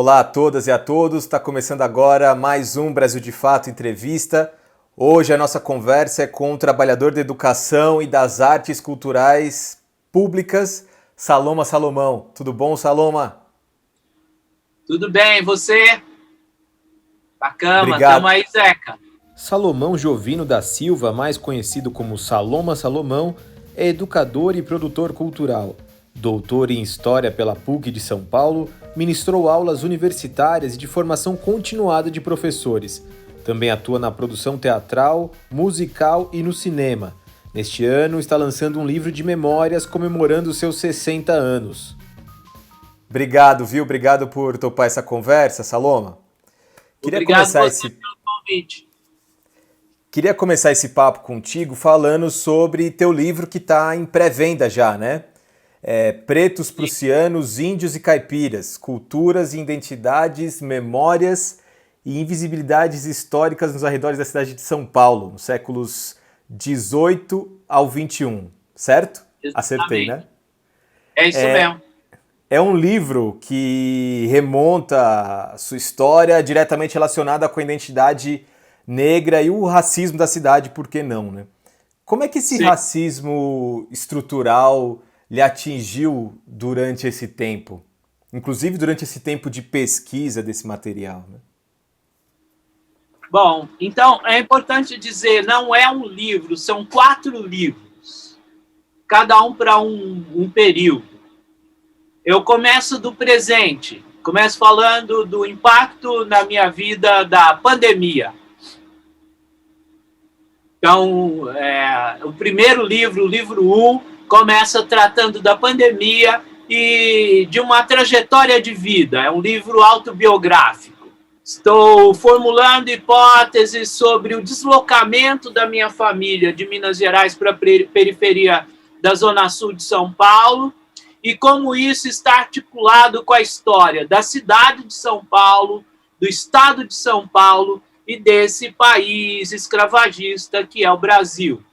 Olá a todas e a todos, está começando agora mais um Brasil de Fato Entrevista. Hoje a nossa conversa é com o trabalhador da educação e das artes culturais públicas, Saloma Salomão. Tudo bom, Saloma? Tudo bem, e você? Bacana, tamo Obrigado. aí, Zeca. Salomão Jovino da Silva, mais conhecido como Saloma Salomão, é educador e produtor cultural. Doutor em História pela PUC de São Paulo, ministrou aulas universitárias e de formação continuada de professores. Também atua na produção teatral, musical e no cinema. Neste ano, está lançando um livro de memórias comemorando seus 60 anos. Obrigado, viu? Obrigado por topar essa conversa, Saloma. Obrigado você pelo convite. Queria começar esse papo contigo falando sobre teu livro que está em pré-venda já, né? Pretos, Prussianos, Índios e Caipiras, Culturas e Identidades, Memórias e Invisibilidades Históricas nos arredores da cidade de São Paulo, nos séculos 18 ao 21, certo? Exatamente. Acertei, né? É isso mesmo. É um livro que remonta a sua história diretamente relacionada com a identidade negra e o racismo da cidade, por que não, né? Como é que esse racismo estrutural lhe atingiu durante esse tempo? Inclusive durante esse tempo de pesquisa desse material, né? Bom, então é importante dizer, não é um livro, são 4 livros, cada um para um período. Eu começo do presente, começo falando do impacto na minha vida da pandemia. Então, o primeiro livro, o livro 1, começa tratando da pandemia e de uma trajetória de vida. É um livro autobiográfico. Estou formulando hipóteses sobre o deslocamento da minha família de Minas Gerais para a periferia da Zona Sul de São Paulo e como isso está articulado com a história da cidade de São Paulo, do estado de São Paulo e desse país escravagista que é o Brasil.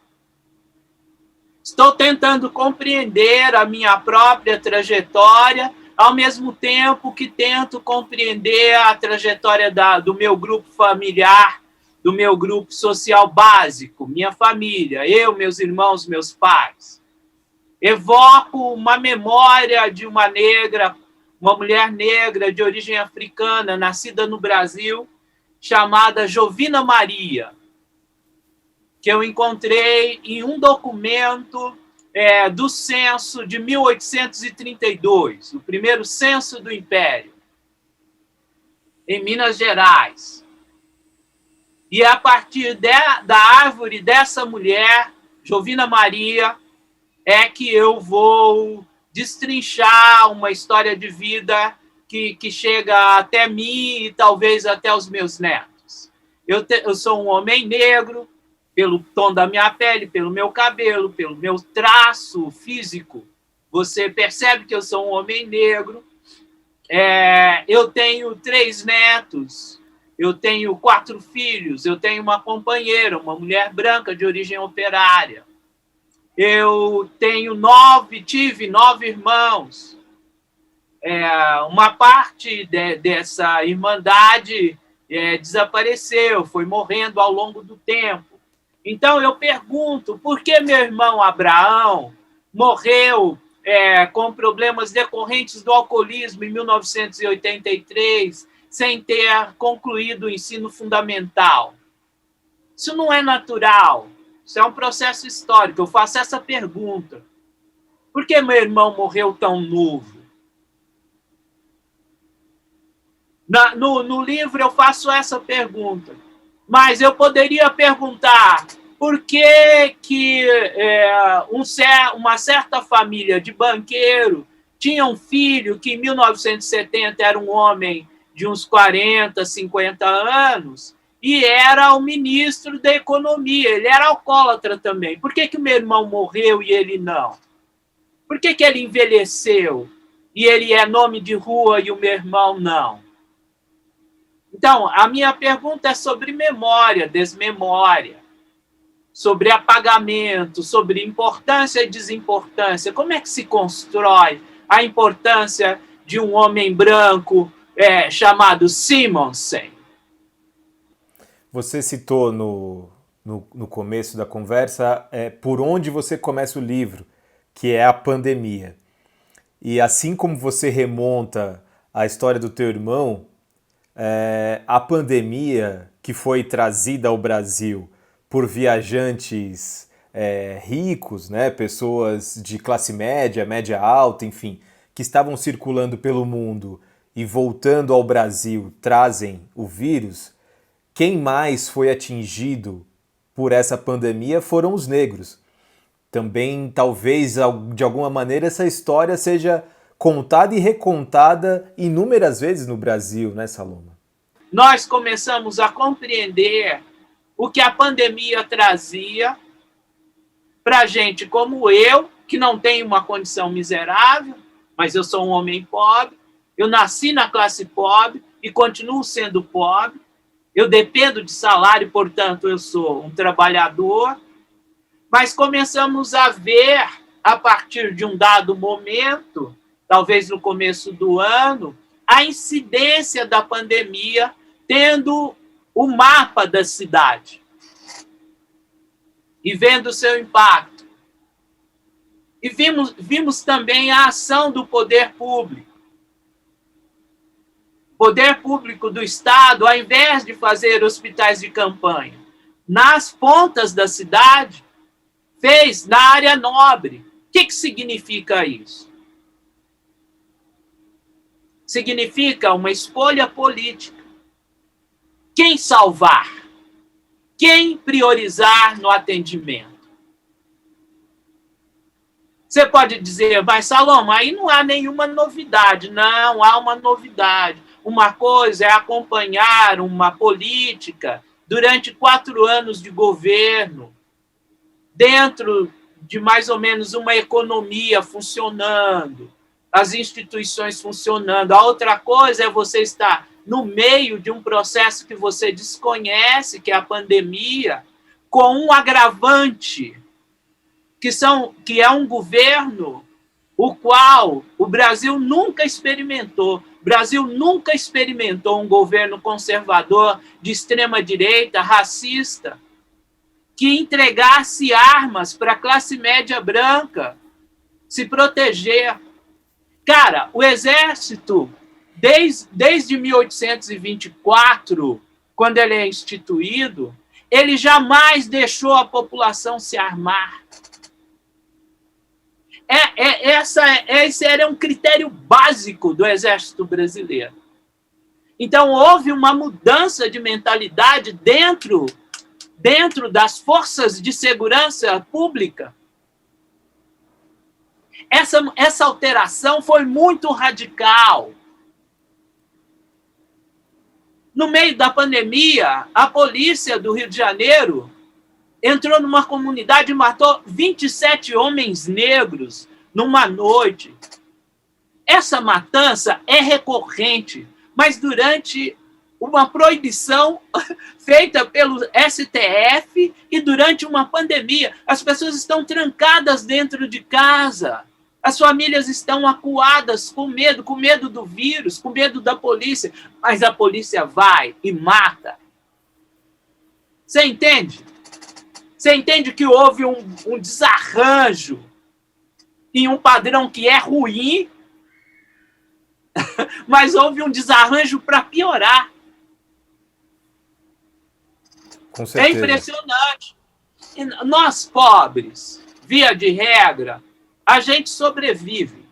Estou tentando compreender a minha própria trajetória, ao mesmo tempo que tento compreender a trajetória do meu grupo familiar, do meu grupo social básico, minha família, eu, meus irmãos, meus pais. Evoco uma memória de uma negra, uma mulher negra de origem africana, nascida no Brasil, chamada Jovina Maria, que eu encontrei em um documento do censo de 1832, o primeiro censo do Império, em Minas Gerais. E a partir da árvore dessa mulher, Jovina Maria, é que eu vou destrinchar uma história de vida que chega até mim e talvez até os meus netos. Eu sou um homem negro, pelo tom da minha pele, pelo meu cabelo, pelo meu traço físico. Você percebe que eu sou um homem negro. Eu tenho 3 netos, eu tenho 4 filhos, eu tenho uma companheira, uma mulher branca de origem operária. Eu tive 9 irmãos. Uma parte dessa irmandade desapareceu, foi morrendo ao longo do tempo. Então, eu pergunto, por que meu irmão Abraão morreu com problemas decorrentes do alcoolismo em 1983, sem ter concluído o ensino fundamental? Isso não é natural, isso é um processo histórico. Eu faço essa pergunta. Por que meu irmão morreu tão novo? No livro eu faço essa pergunta. Mas eu poderia perguntar por que uma certa família de banqueiro tinha um filho que em 1970 era um homem de uns 40, 50 anos e era o ministro da economia, ele era alcoólatra também. Por que o meu irmão morreu e ele não? Por que ele envelheceu e ele é nome de rua e o meu irmão não? Então, a minha pergunta é sobre memória, desmemória, sobre apagamento, sobre importância e desimportância. Como é que se constrói a importância de um homem branco chamado Simonsen. Você citou no começo da conversa por onde você começa o livro, que é a pandemia. E assim como você remonta a história do teu irmão, a pandemia que foi trazida ao Brasil por viajantes ricos, né, pessoas de classe média, média alta, enfim, que estavam circulando pelo mundo e voltando ao Brasil trazem o vírus, quem mais foi atingido por essa pandemia foram os negros. Também, talvez, de alguma maneira, essa história seja contada e recontada inúmeras vezes no Brasil, né, Saloma? Nós começamos a compreender o que a pandemia trazia para gente como eu, que não tenho uma condição miserável, mas eu sou um homem pobre, eu nasci na classe pobre e continuo sendo pobre, eu dependo de salário, portanto, eu sou um trabalhador, mas começamos a ver, a partir de um dado momento, talvez no começo do ano, a incidência da pandemia tendo o mapa da cidade e vendo o seu impacto. E vimos também a ação do poder público. O poder público do Estado, ao invés de fazer hospitais de campanha nas pontas da cidade, fez na área nobre. O que significa isso? Significa uma escolha política. Quem salvar? Quem priorizar no atendimento? Você pode dizer, mas Saloma, aí não há nenhuma novidade. Não, há uma novidade. Uma coisa é acompanhar uma política durante 4 anos de governo, dentro de mais ou menos uma economia funcionando, as instituições funcionando. A outra coisa é você estar no meio de um processo que você desconhece, que é a pandemia, com um agravante, que é um governo o qual o Brasil nunca experimentou. O Brasil nunca experimentou um governo conservador, de extrema-direita, racista, que entregasse armas para a classe média branca se proteger. Cara, o exército, desde 1824, quando ele é instituído, ele jamais deixou a se armar. Esse era um critério básico do exército brasileiro. Então, houve uma mudança de mentalidade dentro das forças de segurança pública. Essa alteração foi muito radical. No meio da pandemia, a polícia do Rio de Janeiro entrou numa comunidade e matou 27 homens negros numa noite. Essa matança é recorrente, mas durante uma proibição feita pelo STF e durante uma pandemia. As pessoas estão trancadas dentro de casa. As famílias estão acuadas com medo do vírus, com medo da polícia. Mas a polícia vai e mata. Você entende? Você entende que houve um desarranjo em um padrão que é ruim, mas houve um desarranjo para piorar. Com certeza. É impressionante. E nós, pobres, via de regra, a gente sobrevive.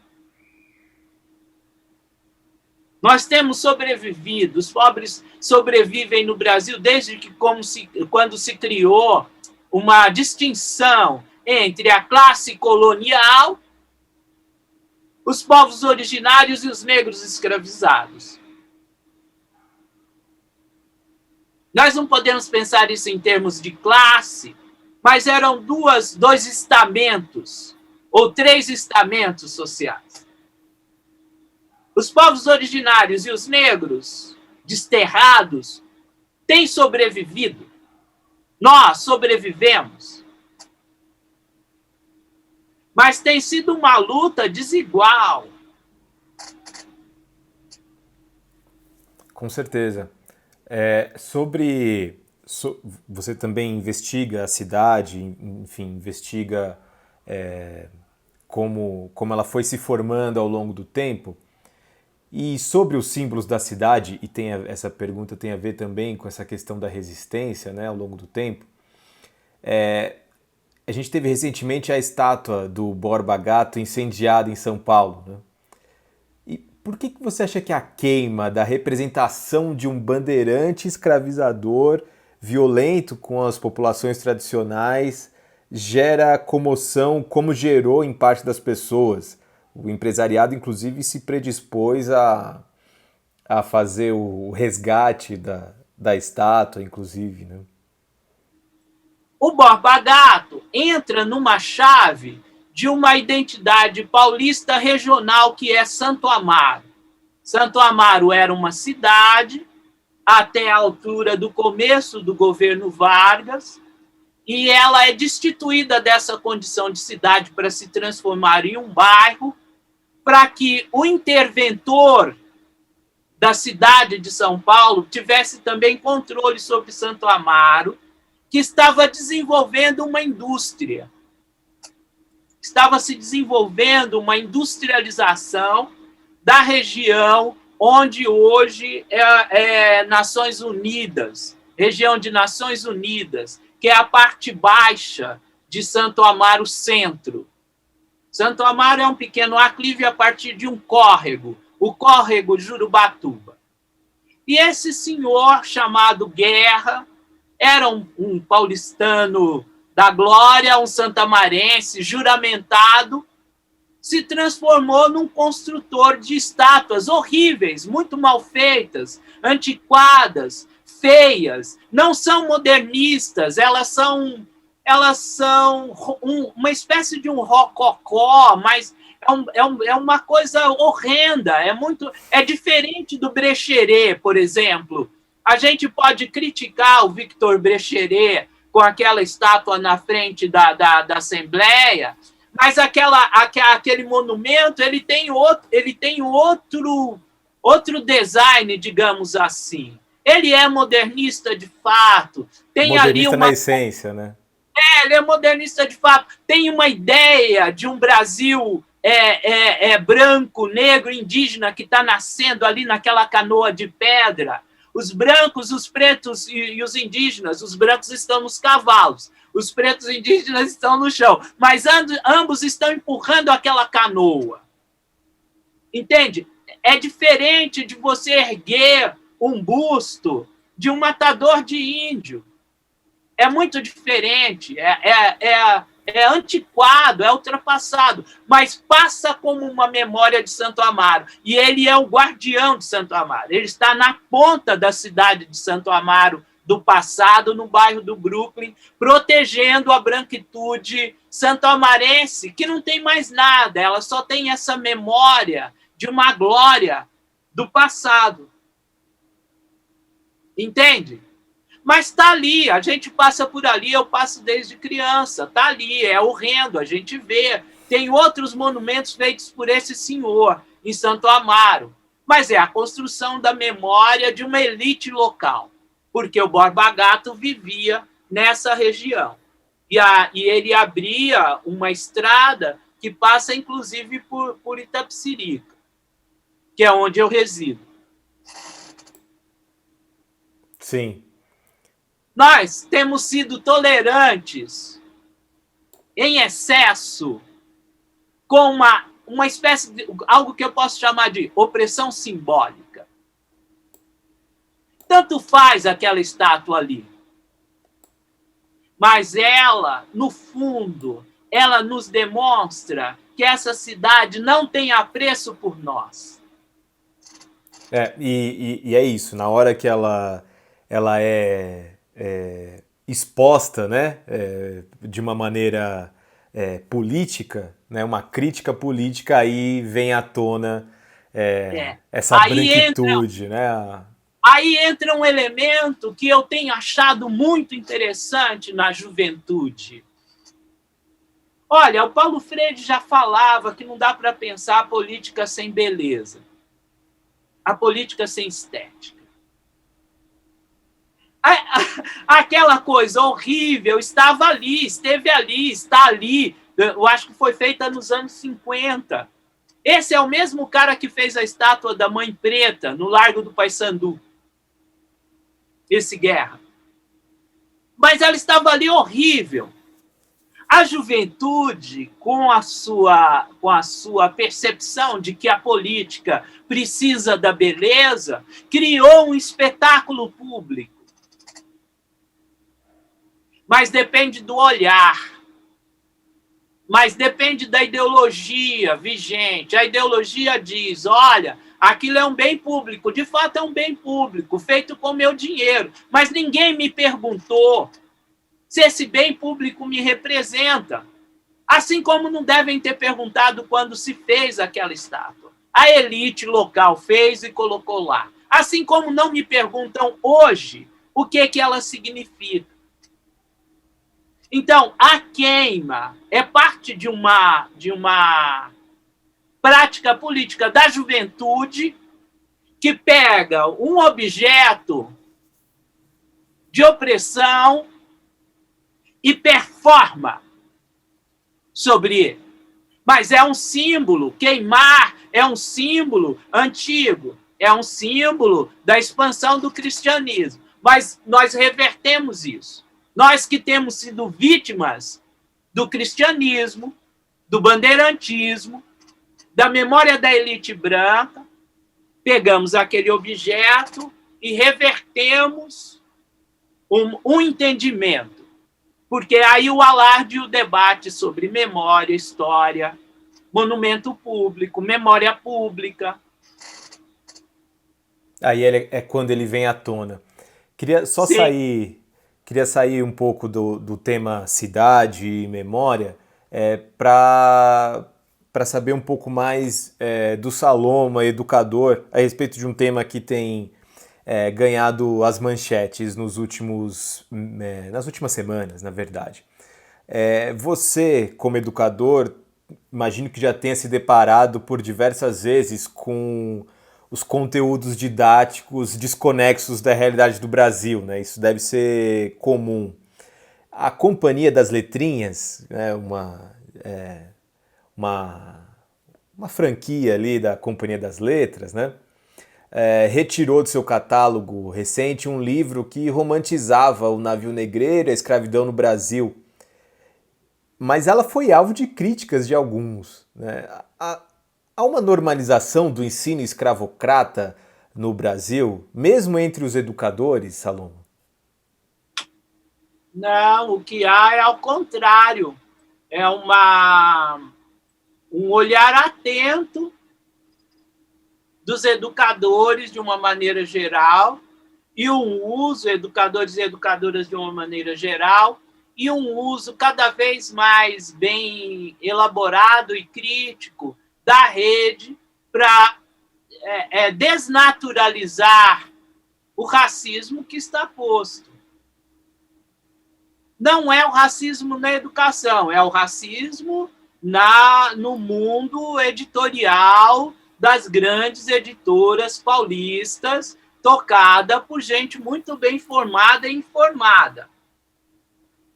Nós temos sobrevivido. Os pobres sobrevivem no Brasil desde que, quando se criou uma distinção entre a classe colonial, os povos originários e os negros escravizados. Nós não podemos pensar isso em termos de classe, mas eram dois estamentos, ou 3 estamentos sociais. Os povos originários e os negros, desterrados, têm sobrevivido. Nós sobrevivemos. Mas tem sido uma luta desigual. Com certeza. Você também investiga a cidade, enfim, investiga como ela foi se formando ao longo do tempo. E sobre os símbolos da cidade, e essa pergunta tem a ver também com essa questão da resistência, né, ao longo do tempo. A gente teve recentemente a estátua do Borba Gato incendiada em São Paulo, né? E por que você acha que a queima da representação de um bandeirante escravizador, violento com as populações tradicionais, gera comoção como gerou em parte das pessoas? O empresariado, inclusive, se predispôs a fazer o resgate da estátua, inclusive, né? O Borba Gato entra numa chave de uma identidade paulista regional que é Santo Amaro. Santo Amaro era uma cidade até a altura do começo do governo Vargas, e ela é destituída dessa condição de cidade para se transformar em um bairro, para que o interventor da cidade de São Paulo tivesse também controle sobre Santo Amaro, que estava desenvolvendo uma indústria. Estava se desenvolvendo uma industrialização da região onde hoje é Nações Unidas, região de Nações Unidas, que é a parte baixa de Santo Amaro Centro. Santo Amaro é um pequeno aclive a partir de um córrego, o córrego Jurubatuba. E esse senhor, chamado Guerra, era um paulistano da glória, um santamarense juramentado, se transformou num construtor de estátuas horríveis, muito mal feitas, antiquadas, feias, não são modernistas, elas são uma espécie de um rococó, mas é uma coisa horrenda, é diferente do Brecheret, por exemplo. A gente pode criticar o Victor Brecheret com aquela estátua na frente da Assembleia, mas aquele monumento ele tem outro design, digamos assim. Ele é modernista de fato. Tem modernista ali na essência, né? Ele é modernista de fato. Tem uma ideia de um Brasil branco, negro, indígena que está nascendo ali naquela canoa de pedra. Os brancos, os pretos e os indígenas, os brancos estão nos cavalos, os pretos e indígenas estão no chão, mas ambos estão empurrando aquela canoa. Entende? É diferente de você erguer um busto de um matador de índio. É muito diferente, é antiquado, é ultrapassado, mas passa como uma memória de Santo Amaro. E ele é o guardião de Santo Amaro. Ele está na ponta da cidade de Santo Amaro do passado, no bairro do Brooklyn, protegendo a branquitude santo-amarense, que não tem mais nada, ela só tem essa memória de uma glória do passado. Entende? Mas está ali, a gente passa por ali, eu passo desde criança, está ali, é horrendo, a gente vê. Tem outros monumentos feitos por esse senhor em Santo Amaro, mas é a construção da memória de uma elite local, porque o Borba Gato vivia nessa região. E ele abria uma estrada que passa, inclusive, por Itapecerica, que é onde eu resido. Sim. Nós temos sido tolerantes em excesso com uma espécie de algo que eu posso chamar de opressão simbólica. Tanto faz aquela estátua ali. Mas ela, no fundo, ela nos demonstra que essa cidade não tem apreço por nós. E é isso, na hora que ela é exposta, né, de uma maneira política, né, uma crítica política, aí vem à tona essa branquitude, né? Aí entra um elemento que eu tenho achado muito interessante na juventude. Olha, o Paulo Freire já falava que não dá para pensar a política sem beleza, a política sem estética. Aquela coisa horrível estava ali, esteve ali, está ali. Eu acho que foi feita nos anos 50. Esse é o mesmo cara que fez a estátua da Mãe Preta no Largo do Paissandu. Esse Guerra. Mas ela estava ali horrível. A juventude, com a sua percepção de que a política precisa da beleza, criou um espetáculo público. Mas depende do olhar. Mas depende da ideologia vigente. A ideologia diz, olha, aquilo é um bem público. De fato, é um bem público, feito com meu dinheiro. Mas ninguém me perguntou se esse bem público me representa. Assim como não devem ter perguntado quando se fez aquela estátua. A elite local fez e colocou lá. Assim como não me perguntam hoje o que ela significa. Então, a queima é parte de uma prática política da juventude que pega um objeto de opressão e performa sobre ele. Mas é um símbolo, queimar é um símbolo antigo, é um símbolo da expansão do cristianismo. Mas nós revertemos isso. Nós que temos sido vítimas do cristianismo, do bandeirantismo, da memória da elite branca, pegamos aquele objeto e revertemos um entendimento. Porque aí o alarde e o debate sobre memória, história, monumento público, memória pública. Aí é quando ele vem à tona. Queria sair um pouco do tema cidade e memória para saber um pouco mais do Saloma, educador, a respeito de um tema que tem ganhado as manchetes nas últimas semanas, na verdade. Você, como educador, imagino que já tenha se deparado por diversas vezes com os conteúdos didáticos desconexos da realidade do Brasil, né? Isso deve ser comum. A Companhia das Letrinhas, né, uma franquia ali da Companhia das Letras, né, retirou do seu catálogo recente um livro que romantizava o navio negreiro e a escravidão no Brasil. Mas ela foi alvo de críticas de alguns, né? Há uma normalização do ensino escravocrata no Brasil, mesmo entre os educadores, Saloma? Não, o que há é ao contrário. É um olhar atento dos educadores de uma maneira geral, e um uso, educadores e educadoras de uma maneira geral, e um uso cada vez mais bem elaborado e crítico da rede para desnaturalizar o racismo que está posto. Não é o racismo na educação, é o racismo no mundo editorial das grandes editoras paulistas, tocada por gente muito bem formada e informada.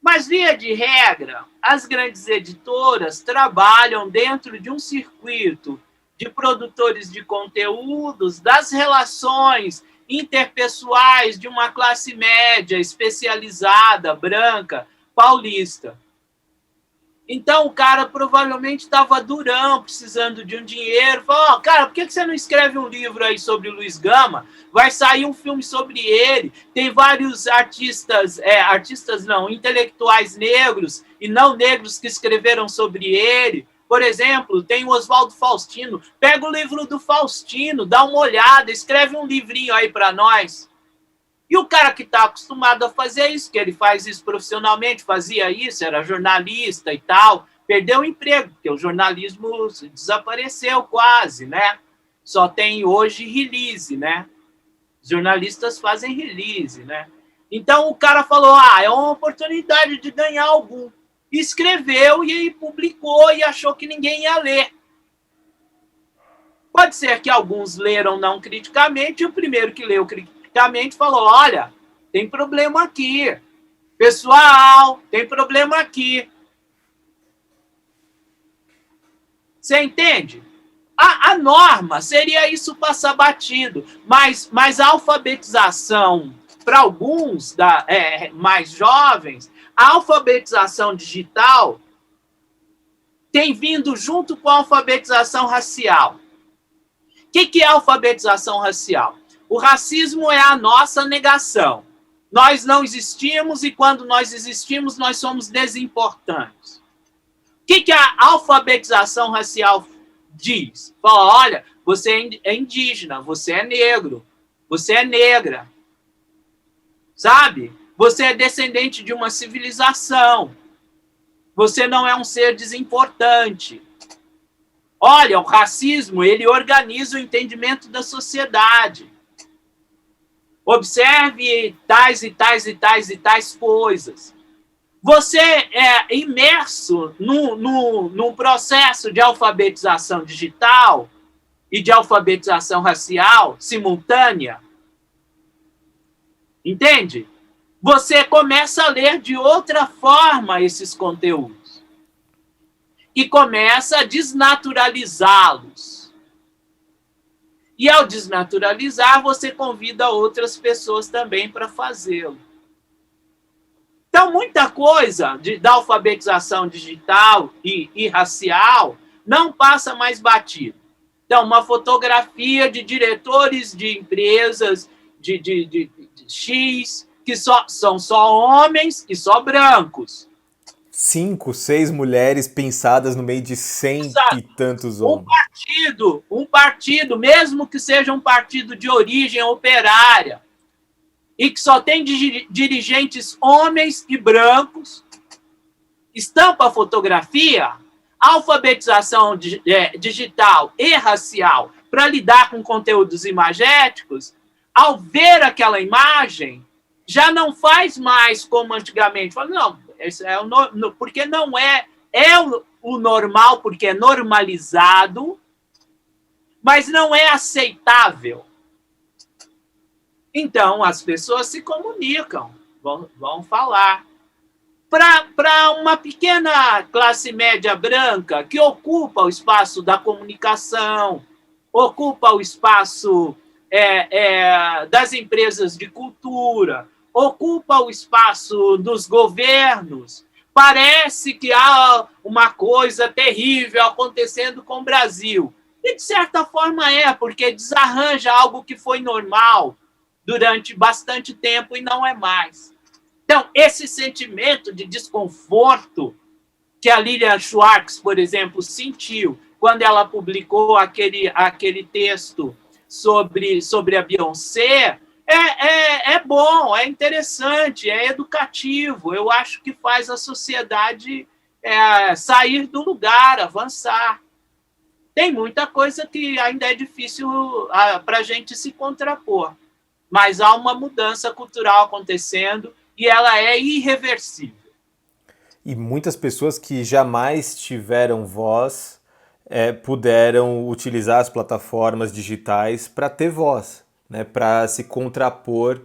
Mas, via de regra, as grandes editoras trabalham dentro de um circuito de produtores de conteúdos, das relações interpessoais de uma classe média especializada, branca, paulista. Então, o cara provavelmente estava durão, precisando de um dinheiro. Falou, cara, por que você não escreve um livro aí sobre Luiz Gama? Vai sair um filme sobre ele. Tem vários intelectuais negros e não negros que escreveram sobre ele. Por exemplo, tem o Oswaldo Faustino. Pega o livro do Faustino, dá uma olhada, escreve um livrinho aí para nós. E o cara que está acostumado a fazer isso, que ele faz isso profissionalmente, fazia isso, era jornalista e tal, perdeu o emprego, porque o jornalismo desapareceu quase, né? Só tem hoje release, né? Os jornalistas fazem release, né? Então o cara falou, é uma oportunidade de ganhar algum. Escreveu e publicou e achou que ninguém ia ler. Pode ser que alguns leram não criticamente, e o primeiro que leu criticamente falou, olha, tem problema aqui. Pessoal, tem problema aqui. Você entende? A norma seria isso passar batido, mas a alfabetização, para alguns mais jovens, a alfabetização digital tem vindo junto com a alfabetização racial. O que é a alfabetização racial? O racismo é a nossa negação. Nós não existimos e quando nós existimos, nós somos desimportantes. O que a alfabetização racial diz? Fala, olha, você é indígena, você é negro, você é negra, sabe? Você é descendente de uma civilização, você não é um ser desimportante. Olha, o racismo, ele organiza o entendimento da sociedade. Observe tais e tais e tais e tais coisas. Você é imerso num processo de alfabetização digital e de alfabetização racial simultânea. Entende? Você começa a ler de outra forma esses conteúdos. E começa a desnaturalizá-los. E ao desnaturalizar, você convida outras pessoas também para fazê-lo. Então, muita coisa da alfabetização digital e racial não passa mais batido. Então, uma fotografia de diretores de empresas de X, que são só homens e só brancos. 5, 6 mulheres pensadas no meio de 100 e tantos homens. Um partido, mesmo que seja um partido de origem operária, e que só tem dirigentes homens e brancos, estampa a fotografia, a alfabetização digital e racial para lidar com conteúdos imagéticos, ao ver aquela imagem, já não faz mais como antigamente. Fala, não, esse é porque não é o normal, porque é normalizado, mas não é aceitável. Então, as pessoas se comunicam, vão falar. Para uma pequena classe média branca que ocupa o espaço da comunicação, ocupa o espaço das empresas de cultura, ocupa o espaço dos governos, parece que há uma coisa terrível acontecendo com o Brasil. E, de certa forma, porque desarranja algo que foi normal durante bastante tempo e não é mais. Então, esse sentimento de desconforto que a Lilian Schwartz, por exemplo, sentiu quando ela publicou aquele texto sobre a Beyoncé, é bom, é interessante, é educativo. Eu acho que faz a sociedade sair do lugar, avançar. Tem muita coisa que ainda é difícil para a gente se contrapor, mas há uma mudança cultural acontecendo e ela é irreversível. E muitas pessoas que jamais tiveram voz puderam utilizar as plataformas digitais para ter voz, né, para se contrapor,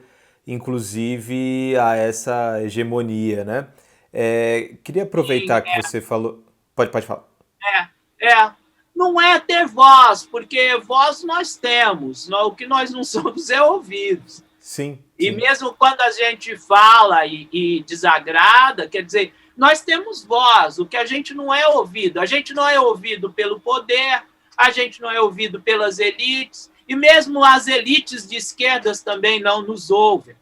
inclusive, a essa hegemonia, né? Queria aproveitar que você falou... Pode falar. Não é ter voz, porque voz nós temos, o que nós não somos é ouvidos. Sim. E mesmo quando a gente fala e desagrada, quer dizer, nós temos voz, o que a gente não é ouvido. A gente não é ouvido pelo poder, a gente não é ouvido pelas elites, e mesmo as elites de esquerdas também não nos ouvem.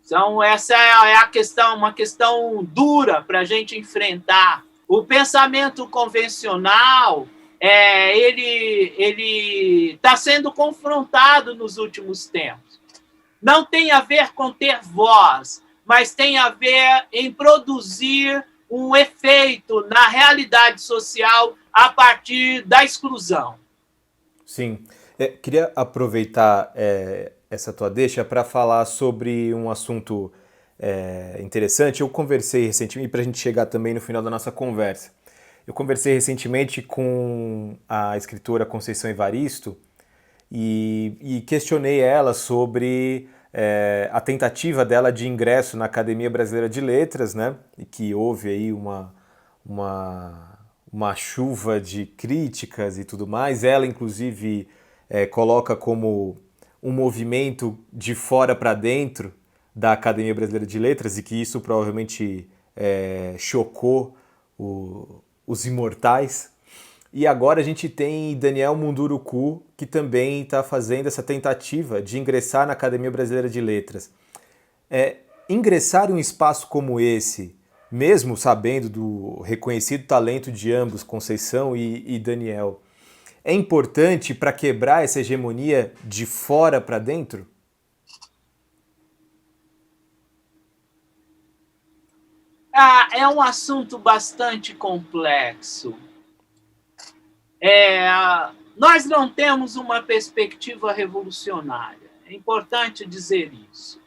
Então, essa é a questão, uma questão dura para a gente enfrentar. O pensamento convencional, ele está sendo confrontado nos últimos tempos. Não tem a ver com ter voz, mas tem a ver em produzir um efeito na realidade social a partir da exclusão. Sim. Queria aproveitar essa tua deixa para falar sobre um assunto interessante. Eu conversei recentemente, para a gente chegar também no final da nossa conversa, eu conversei recentemente com a escritora Conceição Evaristo e questionei ela sobre a tentativa dela de ingresso na Academia Brasileira de Letras, né? E que houve aí uma chuva de críticas e tudo mais. Ela, inclusive, coloca como um movimento de fora para dentro da Academia Brasileira de Letras e que isso provavelmente chocou os imortais. E agora a gente tem Daniel Munduruku, que também está fazendo essa tentativa de ingressar na Academia Brasileira de Letras. Ingressar em um espaço como esse, mesmo sabendo do reconhecido talento de ambos, Conceição e Daniel, é importante para quebrar essa hegemonia de fora para dentro? É um assunto bastante complexo. Nós não temos uma perspectiva revolucionária. É importante dizer isso.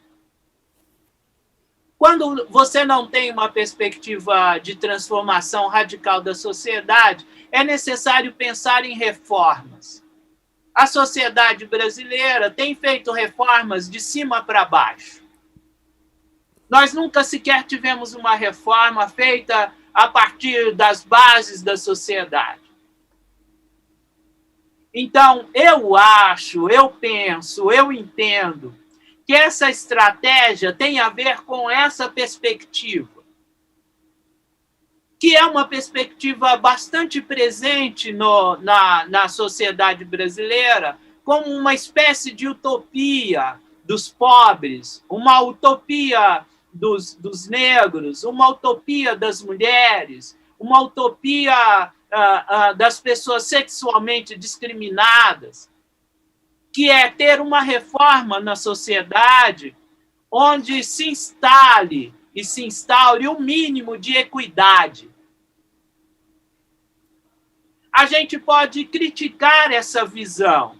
Quando você não tem uma perspectiva de transformação radical da sociedade, é necessário pensar em reformas. A sociedade brasileira tem feito reformas de cima para baixo. Nós nunca sequer tivemos uma reforma feita a partir das bases da sociedade. Então, eu acho, eu penso, eu entendo que essa estratégia tem a ver com essa perspectiva, que é uma perspectiva bastante presente na sociedade brasileira, como uma espécie de utopia dos pobres, uma utopia dos negros, uma utopia das mulheres, uma utopia das pessoas sexualmente discriminadas, que é ter uma reforma na sociedade onde se instale e se instaure o mínimo de equidade. A gente pode criticar essa visão.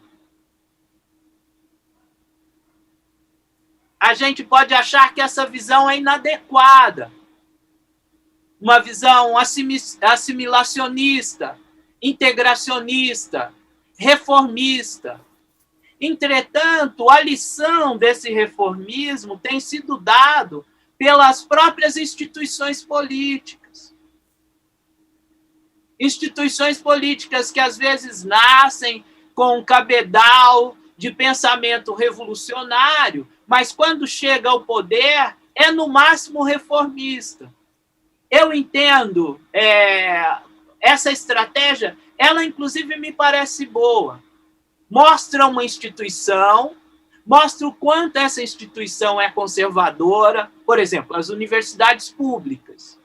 A gente pode achar que essa visão é inadequada. Uma visão assimilacionista, integracionista, reformista. Entretanto, a lição desse reformismo tem sido dado pelas próprias instituições políticas. Instituições políticas que às vezes nascem com um cabedal de pensamento revolucionário, mas quando chega ao poder é no máximo reformista. Eu entendo essa estratégia, ela inclusive me parece boa. Mostra uma instituição, mostra o quanto essa instituição é conservadora, por exemplo, as universidades públicas.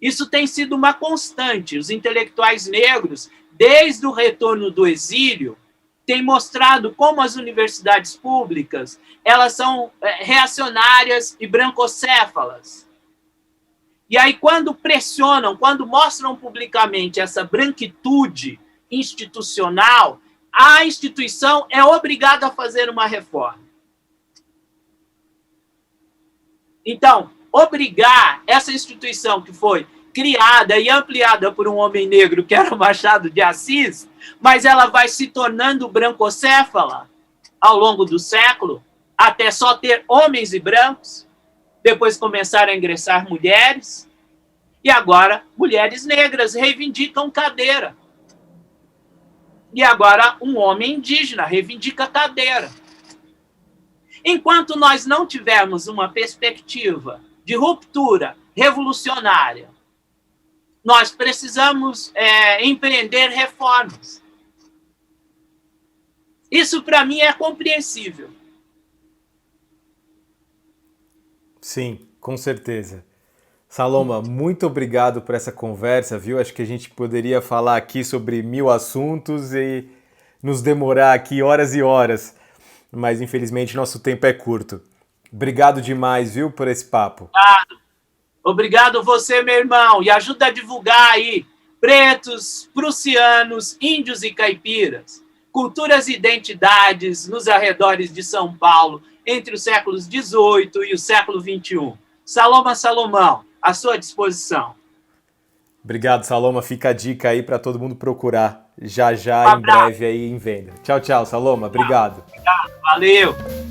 Isso tem sido uma constante. Os intelectuais negros, desde o retorno do exílio, têm mostrado como as universidades públicas elas são reacionárias e brancocéfalas. E aí, quando pressionam, quando mostram publicamente essa branquitude institucional, a instituição é obrigada a fazer uma reforma. Então, obrigar essa instituição que foi criada e ampliada por um homem negro, que era Machado de Assis, mas ela vai se tornando brancocéfala ao longo do século, até só ter homens e brancos, depois começaram a ingressar mulheres, e agora mulheres negras reivindicam cadeira. E agora um homem indígena reivindica cadeira. Enquanto nós não tivermos uma perspectiva de ruptura revolucionária, nós precisamos empreender reformas. Isso, para mim, é compreensível. Sim, com certeza. Saloma, muito obrigado por essa conversa, viu? Acho que a gente poderia falar aqui sobre 1000 assuntos e nos demorar aqui horas e horas, mas infelizmente nosso tempo é curto. Obrigado demais, viu, por esse papo. Obrigado você, meu irmão, e ajuda a divulgar aí pretos, prussianos, índios e caipiras, culturas e identidades nos arredores de São Paulo, entre os séculos XVIII e o século XXI. Saloma Salomão, à sua disposição. Obrigado, Saloma. Fica a dica aí para todo mundo procurar já em breve aí em venda. Tchau, tchau, Saloma. Obrigado. Obrigado, valeu.